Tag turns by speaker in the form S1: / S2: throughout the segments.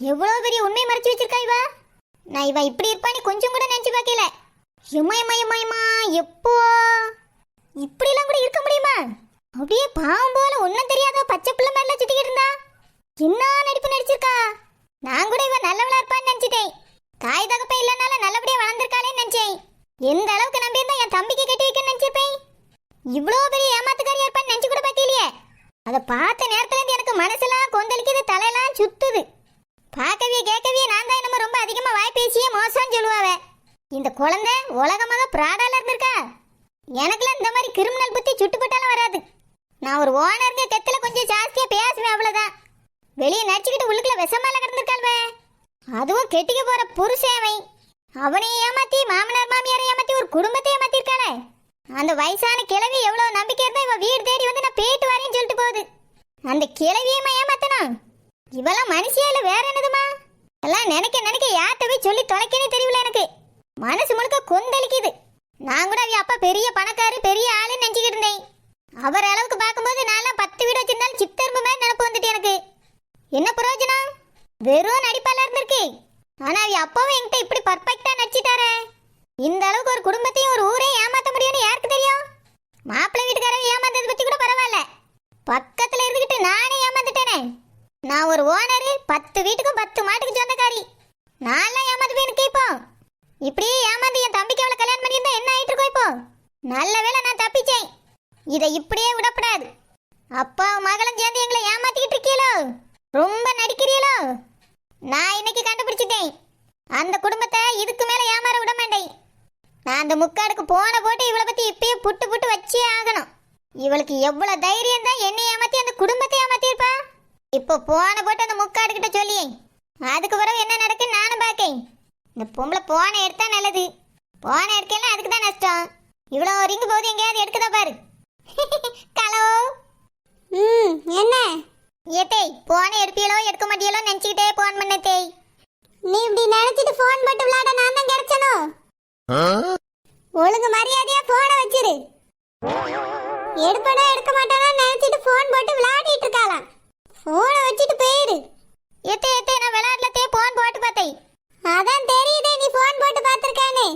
S1: எவ்வளவு பெரிய உண்மை மறைச்சு வச்சிருக்கா இவ. நான் இவ இப்படி இருப்பான்னு கொஞ்சம் கூட நினைச்சு பார்க்கல. எம்மா எப்போ இப்படிலாம் கூட இருக்க முடியுமா? அப்படியே பாவம் போல ஒன்னும் தெரியாத பச்சை பிள்ளை மாதிரிலாம் சுத்திக்கிட்டு இருந்தா. என்ன நடிப்பு நடிச்சிருக்கா. நான் கூட இவ நல்லவளா இருப்பான்னு நினைச்சிட்டேன். தாய் தகப்ப இல்லனால நல்லபடியா வளர்ந்துருக்காளேன்னு நினைச்சேன். எந்த அளவுக்கு நம்பி இருந்தா என் தம்பிக்கு கட்டி வைக்கன்னு நினைச்சிருப்பேன். இவ்வளவு பெரிய ஏமாத்துக்காரியா இருப்பான்னு நினைச்சு கூட பார்க்கலையே. அதை பார்த்த நேரத்துல இருந்து எனக்கு மனசெல்லாம் கொந்தளிக்குது, தலையெல்லாம் சுத்துது. பார்க்கவே கேட்கவே நான் தான் நம்ம ரொம்ப அதிகமா வாய் பேசியே மோசம்னு சொல்லுவாவ. இந்த குழந்தை உலகமாக பிராடால இருந்திருக்கா. எனக்குலாம் இந்த மாதிரி கிரிமினல் புத்தி சுட்டுப்பட்டாலும் வராது. நான் ஒரு ஓனருங்க தெத்துல கொஞ்சம் ஜாஸ்தியா பேசுவேன், அவ்வளவுதான். வெளியே நடிச்சுக்கிட்டு உள்ளுக்குள்ள விஷமால கிடந்திருக்காள்வே. அதுவும் கெட்டிக்க போற புருஷேவை அவனையே ஏமாத்தி மாமனார் மாமியாரை ஏமாத்தி ஒரு குடும்பத்தை ஏமாத்திருக்காளே. அந்த வயசான கிழவி எவ்வளவு நம்பிக்கை இருந்தா இவ வீடு தேடி வந்து நான் போயிட்டு வரேன்னு சொல்லிட்டு போகுது. அந்த கிழவியம்மா ஏமாத்தணும். இவெல்லாம் மனுஷியா இல்ல வேற என்னதுமா? எல்லாம் நினைக்க யார்கிட்ட போய் சொல்லி தொலைக்கனே தெரியல. எனக்கு மனசு முழுக்க கொந்தளிக்குது. நான் கூட அவ அப்பா பெரிய பணக்காரு பெரிய ஆளுன்னு நினைச்சுக்கிட்டு இருந்தேன். அவர் அளவுக்கு பார்க்கும்போது நான் 10 வீடு வச்சிருந்தாலும் சித்தரும்பு மாதிரி நினப்பு வந்துட்டு. எனக்கு என்ன பிரயோஜனம்? வெறும் நடிப்பால இருந்திருக்கு. ஆனா அவ அப்பாவும் என்கிட்ட இப்படி பர்ஃபெக்டா நடிச்சிட்டாரே. இந்த அளவுக்கு ஒரு குடும்பத்தையும் ஒரு ஊரையும் ஏமாத்த முடியும்னு யாருக்கு தெரியும்? மாப்பிள்ளை வீட்டுக்காரங்க ஏமாந்தது பத்தி கூட பரவாயில்ல, பக்கத்துல இருந்துகிட்டு நானே ஏமாந்துட்டேனே. நான் ஒரு ஓனரு, 10 வீட்டுக்கும் 10 மாட்டுக்கு சொந்தக்காரி. நான்லாம் ஏமாந்து போய் எனக்கு இப்போ இப்படியே ஏமாந்து என் தம்பிக்கு அவளை கல்யாணம் பண்ணியிருந்தா என்ன ஆயிட்டு இருக்கோம் இப்போ? நல்ல வேளை நான் தப்பிச்சேன். இதை இப்படியே விடப்படாது. அப்பா மகளும் சேர்ந்து எங்களை ஏமாத்திக்கிட்டு இருக்கீங்களோ, ரொம்ப நடிக்கிறீங்களோ. நான் இன்னைக்கு கண்டுபிடிச்சிட்டேன். அந்த குடும்பத்தை இதுக்கு மேல ஏமாற விட மாட்டேன். நான் அந்த முக்காடுக்கு போன போட்டு இவளை பத்தி இப்பயே புட்டு வச்சே ஆகணும். இவளுக்கு எவ்வளவு தைரியம் தான் என்னை ஏமாத்தி அந்த குடும்பத்தை ஏமாத்திருப்பா. இப்போ போன போட்டு அந்த முக்காடு கிட்ட சொல்லியே அதுக்கு பிறகு என்ன நடக்குன்னு நானும் பார்க்கேன். இந்த பொம்பளை போன எடுத்தா நல்லது, போன எடுக்கலாம் அதுக்கு தான் நஷ்டம். இவ்வளோ ரிங்கு போது எங்கேயாவது எடுக்குதா பாரு. ஹலோ, என்ன ஏத்தே போன எடுப்பீங்களோ எடுக்க மாட்டீங்களோ நினைச்சுக்கிட்டே போன் பண்ண தேய். நீ இப்படி நினைச்சிட்டு போன் போட்டு விளையாட நான் தான் கிடைச்சனோ? ஒழுங்கு மரியாதையா போனை வச்சிரு. எடுப்படா எடுக்க மாட்டானா நினைச்சிட்டு போன் போட்டு விளையாடிட்டு இருக்காளாம். போனை வச்சிட்டு போயிரு. ஏத்தே நான் விளையாடலத்தே போன் போட்டு பார்த்தேன். அதான் தெரியுதே நீ போன் போட்டு பார்த்திருக்கானே.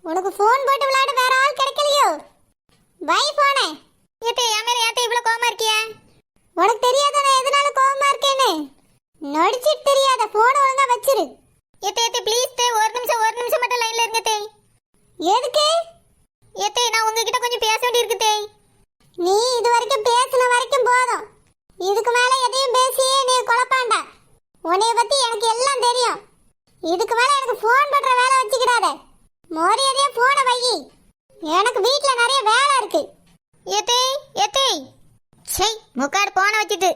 S1: உனக்கு போன் போட்டு விளையாட வேற ஆள் கிடைக்கலையோ? வை போனே. ஏத்தே என் மேல ஏத்தே இவ்வளவு கோவமா இருக்கியா? உனக்கு தெரியாத நான் எதனால கோவமா இருக்கேன்னு? நடிச்சிட்டு தெரியாத போன் ஒழுங்கா வச்சிரு. ஏத்தே ப்ளீஸ் தே ஒரு நிமிஷம் மட்டும் லைன்ல இருங்க தே. எதுக்கு? ஏத்தே நான் உங்ககிட்ட கொஞ்சம் பேச வேண்டியிருக்கு தே. நீ இது வரைக்கும் பேசின வரைக்கும் போதும். இதுக்கு மேல எதையும் பேசியே நீ குழப்பாண்டா. உன்னைய பத்தி எனக்கு எல்லாம் தெரியும். இதுக்கு மேல எனக்கு போன் பண்ற வேலை வச்சுக்கிடாத. மரியாதையா போனை வை. எனக்கு வீட்ல நிறைய வேலை இருக்கு. ஏத்தே சை முக்காடு போனை வச்சுட்டு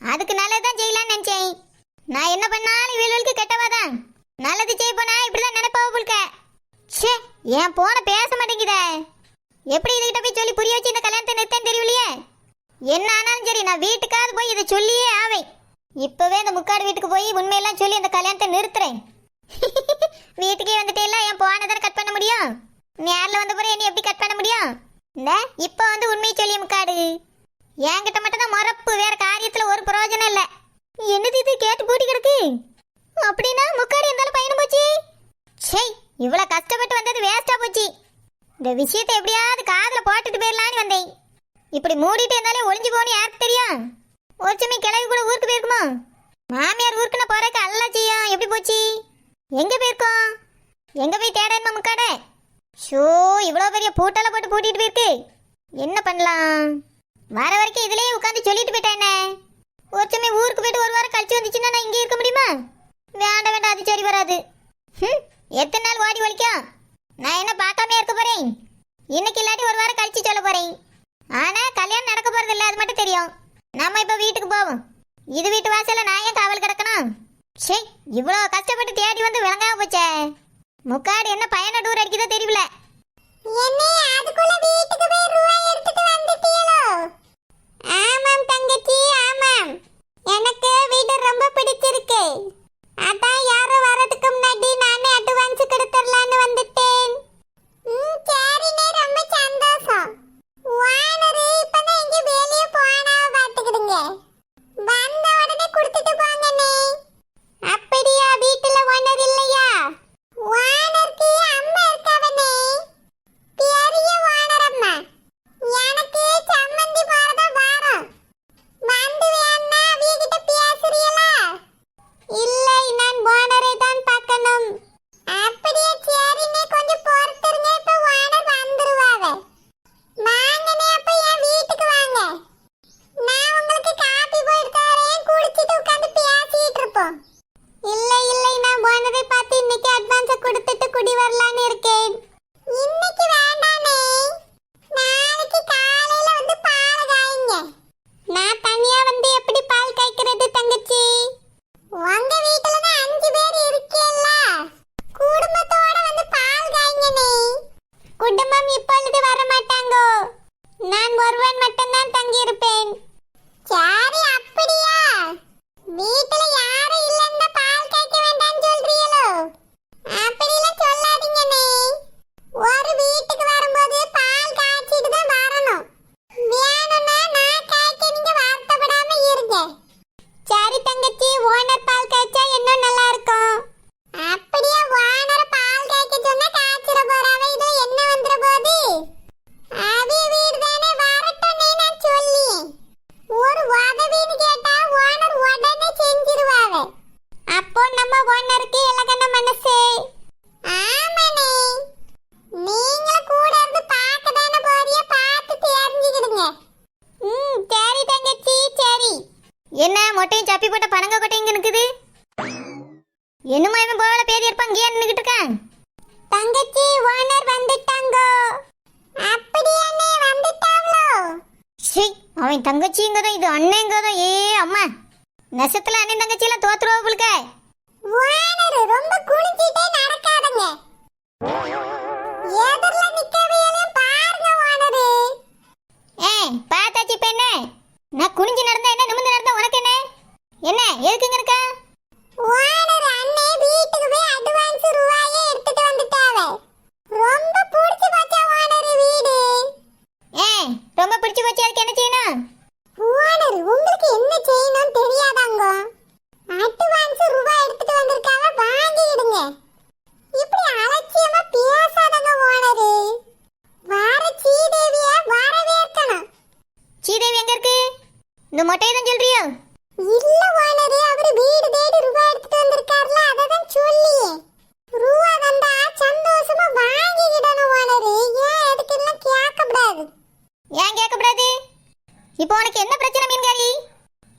S1: அதுக்கு நல்லதுதான் செய்யலான்னு நினைச்சேன். நான் என்ன பண்ணாலும் இவளுக்கு கெட்டவாதான். நல்லது செய்ய போனா இப்படிதான் நினைப்பாவ புல்க. சே என் போனை பேச மாட்டேங்குதே. எப்படி இதுகிட்ட போய் சொல்லி புரிய வச்சு இந்த கல்யாணத்தை நிறுத்தேன்னு தெரியலையே. என்ன ஆனாலும் சரி நான் வீட்டுக்காவது போய் இதை சொல்லியே ஆவேன். இப்பவே இந்த முக்காடு வீட்டுக்கு போய் உண்மையெல்லாம் சொல்லி அந்த கல்யாணத்தை நிறுத்துறேன். வீட்டுக்கே வந்துட்டே என் போனதான கட் பண்ண முடியும். நேரில் வந்த பிறகு என்ன எப்படி கட் பண்ண முடியும்? இந்த இப்போ வந்து உண்மையை சொல்லி முக்காடு என்கிட்ட மட்டும் தான் மறப்பு, வேற காரியத்துல ஒரு பிரயோஜனம் இல்ல. என்னது இது கேட்டு பூட்டி கிடக்கு? அப்படின்னா முக்காடு இருந்தாலும் பயணம் போச்சு. சை இவ்வளவு கஷ்டப்பட்டு வந்தது வேஸ்டா போச்சு. இந்த விஷயத்தை எப்படியாவது காதுல போட்டுட்டு போயிடலான்னு வந்தேன். இப்படி மூடிட்டு இருந்தாலே ஒளிஞ்சு போகணும் யாருக்கு தெரியும்? ஒரு சமயம் கிளவி கூட ஊருக்கு போயிருக்குமோ? மாமியார் ஊருக்குன்னு போறதுக்கு எல்லாம் செய்யும். எப்படி போச்சு? எங்க போயிருக்கோம்? எங்க போய் தேடணுமா முக்காடை? ஷோ இவ்வளவு பெரிய பூட்டால போட்டு பூட்டிட்டு போயிருக்கு. என்ன பண்ணலாம்? வர வரைக்கும் இதுலயே உட்காந்து சொல்லிட்டு போயிட்டேன். ஒரு சமயம் ஊருக்கு போயிட்டு ஒரு வாரம் கழிச்சு வந்துச்சுன்னா நான் இங்கே இருக்க முடியுமா? வேண்டாம் அது சரி வராது. எத்தனை நாள் ஓடி ஒழிக்கும்? நான் என்ன பார்க்காம இருக்க போறேன்? இன்னைக்கு இல்லாட்டி ஒரு வாரம் கழிச்சு சொல்ல போறேன். ஆனா கல்யாணம் நடக்க போறது இல்ல, அது மட்டும் தெரியும். நம்ம இப்ப வீட்டுக்கு போவோம். இது வீட்டு வாசல்ல நான் ஏன் காவல் கிடக்கணும்? சே இவ்வளவு கஷ்டப்பட்டு தேடி வந்து விளங்காம போச்சே. முக்காடு என்ன பயண டூர் அடிக்குதோ தெரியல. ஆமாம் தங்கச்சி ஆமாம், எனக்கு வீடு ரொம்ப பிடிச்சிருக்கு. அதான் யாரும் வரதுக்கு முன்னாடி நானே அட்வான்ஸ் கொடுத்துடலான்னு வந்துட்டேன். சரிண்ணே ரொம்ப சந்தோஷம். வானரு இப்பதான் எங்க வெளியே போனா பாத்துக்கிடுங்க. வந்த உடனே கொடுத்துட்டு போங்கண்ணே. அப்ப வீட்ல யாரும் இல்லன்னா பால் காய்க்க வேண்டாம்னு சொல்றீங்களோ? அப்படிலாம் சொல்லாதீங்கண்ணே. ஒரு வீட்டுக்கு வரும்போது பால் காய்ச்சிட்டு தான் வரணும். வேணும்னா நான் காய்க்க நீங்க வருத்தப்படாம இருங்க. சரி தங்கச்சி, ஓனர் பால் காய்ச்சா இன்னும் நல்லா இருக்கும். அப்படியே ஓனர் பால் காய்க்க சொன்னா காய்ச்சிட போறாவே, இதோ என்ன வந்துற போது? அவி வீடு தானே, வரட்டும்னே நான் சொல்லி. ஒரு உதவின்னு கேட்டா ஓனர் உடனே செஞ்சிருவாவே. அப்போ நம்ம ஓனருக்கு இலகன மனசு. ஆமாண்ணே, நீங்க கூட இருந்து பார்க்க தானே போறிய, பார்த்து தெரிஞ்சுக்கிடுங்க. சரி தங்கச்சி சரி. என்ன மொட்டையும் சப்பி போட்ட பனங்க கொட்டையும் இங்க நிக்குது? என்னமா இவன் போல பேதி இருப்பான் இங்கே நின்னுகிட்டு இருக்கான்? தங்கச்சி ஓனர் வந்துட்டாங்க. அப்படியானே வந்துட்டாங்களோ? சீ, அவன் தங்கச்சிங்கதான் இது அண்ணங்கதான். ஏ அம்மா, நெசத்துல அண்ணன் தங்கச்சி எல்லாம் தோத்துருவா போலுக்க. ஓனர் ரொம்ப குனிஞ்சிட்டே நடக்காதங்க. எதிர்ல நிக்கவையெல்லாம் பாருங்க ஓனரு. பாத்தாச்சி பெண்ணே, நான் குனிஞ்சு நடந்தா என்ன, நிமிர்ந்து நடந்தா உனக்கு என்ன? என்ன எதுக்குங்க இருக்கா? ஓனர் அண்ணே வீட்டுக்கு போய் அட்வான்ஸ் ரூபாயே எடுத்துட்டு வந்துட்டாவே. ரொம்ப பிடிச்சு போச்சா ஓனர் வீடு? ரொம்ப பிடிச்சு போச்சு, அதுக்கு என்ன செய்யணும்? ஓனர் உங்களுக்கு என்ன செய்யணும் தெரியாதாங்க? அட்வான்ஸ் ரூபாய் எடுத்துட்டு வந்திருக்காவ, வாங்கிடுங்க. இப்படி அலட்சியமா பேசாதங்க ஓனரு. வார சீதேவிய வரவேற்கணும். சீதேவி எங்க இருக்கு? இந்த மொட்டையை தான் சொல்றியோ? இல்ல ஓனரு, அவரு வீடு தேடி ரூபாய் எடுத்துட்டு வந்திருக்காருல, அததான் சொல்லி. ரூபா வந்தா சந்தோஷமா வாங்கிக்கிடணும் ஓனரு. ஏன் எதுக்கெல்லாம் கேட்கக்கூடாது? ஏன் கேட்கக்கூடாது? இப்போ உனக்கு என்ன பிரச்சனை மீன்காரி?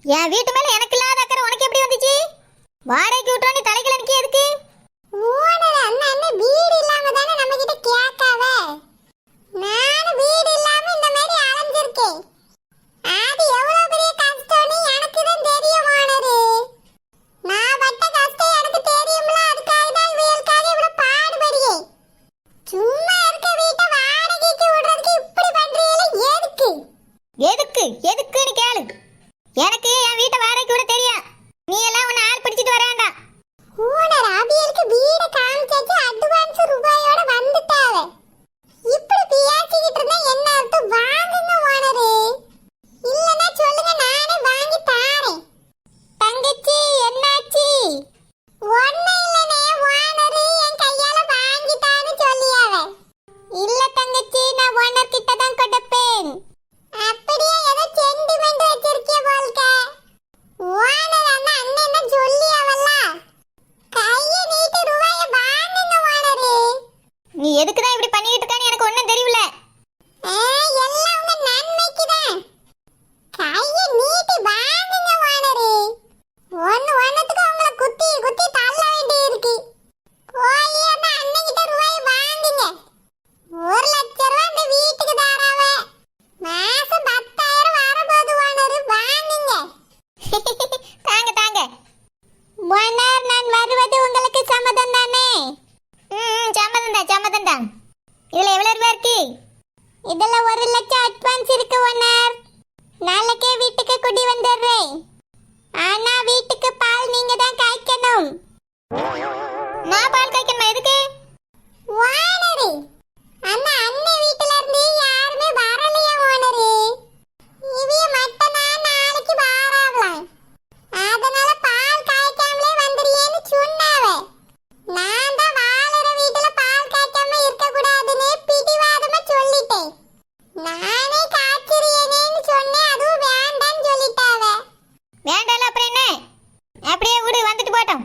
S1: என் வீட்டு மேல எனக்கு இல்லாத அக்கறை உனக்கு எப்படி வந்துச்சு? வாடகைக்கு விட்டோன்னு தலைகளை நிக்க எதுக்கு? ஓனர் அண்ணன் வீடு இல்லாம தானே நம்ம கிட்ட கேட்காவே. நானும் வீடு இல்லாம இந்த மாதிரி அலைஞ்சிருக்கேன். அது எவ்வளவு பெரிய கஷ்டம்னு எனக்கு தான் தெரியும் ஓனரு. நான் பட்ட கஷ்டம் எனக்கு தெரியும்ல, அதுக்காக தான் இவங்களுக்காக இவ்வளவு பாடுபடுறேன். சும்மா இருக்க வீட்டை வாடகைக்கு விடுறதுக்கு இப்படி பண்றீங்களே எதுக்கு? எதுக்கு எதுக்குன்னு கேளு. எனக்கு என் வீட்டை வாடகைக்கு விட தெரியும். நீ எல்லாம் உன்னை ஆள் பிடிச்சிட்டு வர வேண்டாம். ஓனர் அபியலுக்கு வீடு காமிச்சாச்சு, அட்வான்ஸ் ரூபாயோட வந்துட்டாவே. இப்படி பேசிக்கிட்டு இருந்தா என்ன அர்த்தம்? வாங்குங்க ஓனரு. இல்லனா சொல்லுங்க, நானே வாங்கி தாரேன். தங்கச்சி என்னாச்சு? ஒண்ணு இல்லனே, ஓனரு என் கையால வாங்கிட்டான்னு சொல்லியாவே. இல்ல தங்கச்சி, நான் ஓனர் கிட்ட தான் கொடுப்பேன். அப்படியே ஏதோ சென்டிமெண்ட் வச்சிருக்கே போல்க. ஓனர் அண்ணன் என்ன சொல்லியாவல்ல, கையை நீட்டி ரூபாயை வாங்குங்க ஓனரு. நீ எதுக்குதான் இப்படி பண்ணிட்டு இருக்கான்னு எனக்கு ஒண்ணும் தெரியல. எல்லாம் உங்க நன்மைக்கு தான். கையை நீட்டி வாங்குங்க ஓனரு. ஒண்ணுத்துக்கு உங்களை குத்தி குத்தி தள்ள வேண்டி இருக்கு. போய் அந்த அண்ணன் கிட்ட ரூபாயை வாங்குங்க. 1 லட்சம் ரூபாய் இந்த வீட்டுக்கு தாராவே. மாசம் 10,000 வரப்போகுது ஓனரு, வாங்குங்க. தாங்க தாங்க ஓனர், நான் வருவது உங்களுக்கு சம்மதம் தானே? சம்மதம் தான். இதுல எவ்வளவு ரூபாய் இருக்கு? இதுல 1 லட்சம் அட்வான்ஸ் இருக்கு ஓனர். நாளைக்கே வீட்டுக்கு குடி வந்துடுறேன். ஆனா வீட்டுக்கு பால் நீங்க தான் காய்க்கணும். நான் பால் காய்க்கணுமா? எதுக்கு? ஓனரு அந்த அண்ணன் வீட்டுல இருந்து யாருமே வரலையா ஓனரு? இவிய மட்டும் தான் நாளைக்கு வாராங்களாம். அதனால பால் காய்க்காமலே வந்துறியேன்னு சொன்னாவே. நான் தான் வாழற வீட்டுல பால் காய்க்காம இருக்க கூடாதுன்னு பிடிவாதமா சொல்லிட்டேன். நானே காய்ச்சிரியேன்னு சொன்னேன், அதுவும் வேண்டான்னு சொல்லிட்டாவே. வேண்டால அப்புறம் என்ன? அப்படியே விடு, வந்துட்டு போட்டோம்.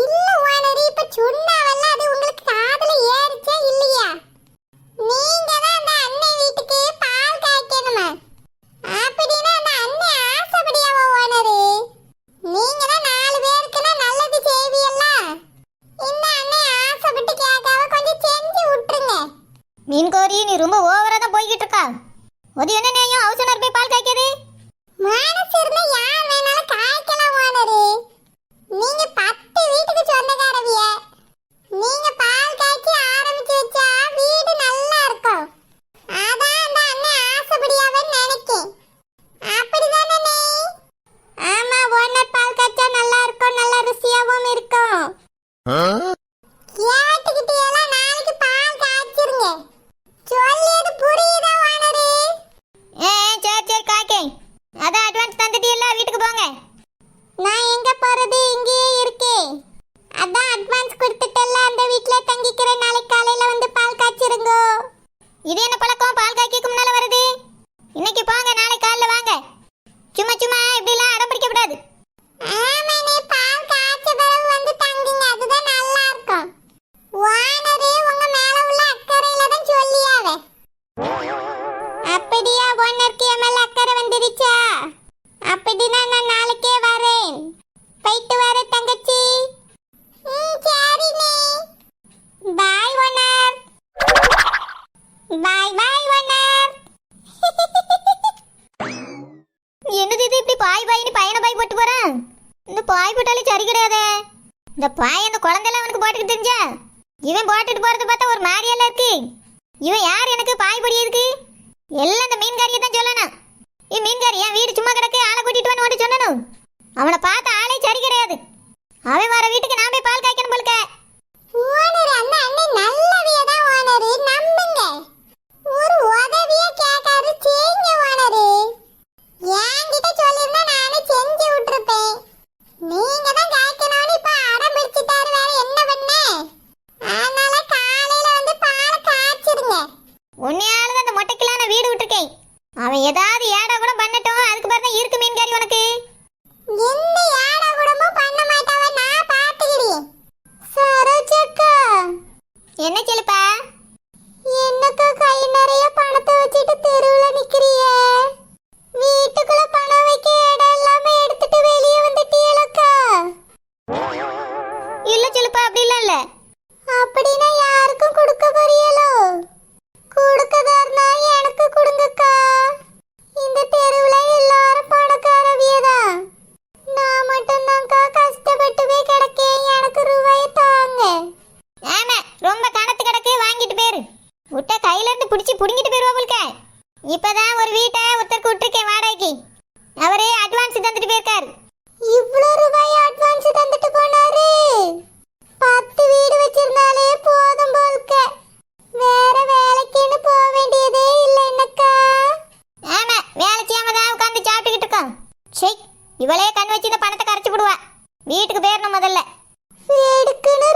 S1: இல்ல ஓனரு, இப்ப சொன்னாவல்ல, அது உங்களுக்கு காதுல ஏறிச்சா இல்லையா? நீங்க தான் அந்த அண்ணன் வீட்டுக்கு பால் காய்க்கணுமா? அப்படின்னா அந்த அண்ணன் ஆசைப்படியாவோ ஓனரு? நீங்க தான் 4 பேருக்குன்னா நல்லது செய்வீல்ல. இந்த அண்ணன் ஆசைப்பட்டு கேட்காம கொஞ்சம் செஞ்சு விட்டுருங்க. மீன்கோரி, நீ ரொம்ப ஓவரா தான் போய்கிட்டு இருக்கா. ஒரு என்ன நியாயம் ஹவுஸ் ஓனர் போய் பால் காய்க்குது? மனசு இருந்தா யார் வேணாலும் காய்க்கலாம் ஓனரு. நீங்க 10 வீட்டுக்கு சொந்தக்காரவிய. நீங்க பால் காய்ச்சி ஆரம்பிச்சு வச்சா வீடு நல்லா இருக்கும். அதான் அந்த அண்ணன் ஆசைப்படியாவன்னு நினைக்கேன். அப்படிதானே? ஆமா ஓனர் பால் இப்படி எல்லாம் அடம் பிடிக்க கூடாது.
S2: ஆமானே, பால் காய்ச்ச பிறகு வந்து தங்குங்க, அதுதான் நல்லா இருக்கும். ஓனரே உங்க மேல உள்ள அக்கறையில தான் சொல்லியாவே.
S1: அப்படியா? ஓனருக்கு என் மேல அக்கறை வந்துருச்சா? அப்படின்னா நான் நாளைக்கே வரேன். போயிட்டு வரேன் தங்கச்சி.
S2: சரிண்ணே.
S1: பாய் ஓனர். பாய் பாய் ஓனர். என்னது இது இப்படி பாய் பாய்னு பையனை பாய் போட்டு போறான்? இந்த பாய் போட்டாலே சரி கிடையாதே. இந்த பாய் அந்த குழந்தைலாம் அவனுக்கு போட்டுக்கிட்டு தெரிஞ்சா இவன் போட்டுட்டு போறத பார்த்தா ஒரு மாதிரியெல்லாம் இருக்கு. இவன் யார் எனக்கு பாய் பொடி இருக்கு? எல்லாம் அந்த மீன்காரியை தான் சொல்லணும். மீன்காரி என் வீடு சும்மா கிடக்கு, ஆளை கூட்டிட்டு வந்து சொல்லணும். அவனை பார்த்த ஆளே சரி கிடையாது. அவன் வர வீட்டுக்கு நான் போய் பால் காய்க்கணும் போலுக்க.
S2: ஓனர் அந்த அண்ணன் நல்லவியா தான் ஓனரே, நம்புங்க. ஒரு உதவியே கேட்காரு, செய்யுங்க ஓனரே. என்கிட்ட சொல்லிருந்தா நானே செஞ்சு விட்டுருப்பேன். நீங்க தான் காய்க்கணும்னு இப்ப அடம் பிடிச்சிட்டாரு, வேற என்ன பண்ண? அதனால காலையில வந்து பாலை காய்ச்சிடுங்க.
S1: உன்னையால தான் அந்த மொட்டைக்கெல்லாம் நான் வீடு விட்டுருக்கேன். அவன் ஏதாவது ஏடா கூட பண்ணட்டும், அதுக்கு பிறகு தான் இருக்கு மீன்காரி உனக்கு.
S2: எந்த ஏடா கூடமும் பண்ண மாட்டாவ, நான் பாத்துக்கிறேன். சரோஜக்கா,
S1: என்ன செல்லுப்பா?
S2: என்னக்கா கை நிறைய பணத்தை வச்சுட்டு தெருவுல நிக்கிறிய? வீட்டுக்குள்ள பணம் வைக்க இடம் இல்லாம எடுத்துட்டு வெளியே வந்துட்டீங்களக்கா?
S1: இல்ல செல்லுப்பா, அப்படிலாம் இல்ல.
S2: அப்படின்னா யாருக்கும் கொடுக்க போறீங்களோ? கொடுக்கதா இருந்தா எனக்கு கொடுங்கக்கா. இந்த தெருவுல எல்லாரும் பணக்காரவியதான், நான் மட்டும்தான்க்கா கஷ்டப்பட்டு போய் கிடக்கேன். எனக்கு ரூபாயை தாங்க.
S1: ஆமா, ரொம்ப கணத்து கிடக்கு, வாங்கிட்டு போயிரு. விட்ட கையில இருந்து பிடிச்சி புடுங்கிட்டு போயிருவா போலுக்க. இப்பதான் ஒரு வீட்டை ஒருத்தருக்கு விட்டுருக்கேன் வாடகைக்கு. அவரு அட்வான்ஸ் தந்துட்டு போயிருக்காரு.
S2: இவ்வளவு ரூபாய் அட்வான்ஸ் தந்துட்டு போனாரு. 10 வீடு வச்சிருந்தாலே போதும் போல்க. வேற வேலைக்குன்னு போக வேண்டியதே இல்லை என்னக்கா?
S1: ஆமா, வேலை செய்யாம தான் உட்காந்து சாப்பிட்டுக்கிட்டு இருக்கோம். சரி, இவளே கண் வச்சு இந்த பணத்தை கரைச்சு விடுவா. வீட்டுக்கு போயிடணும் முதல்ல.
S2: வீடுக்குன்னு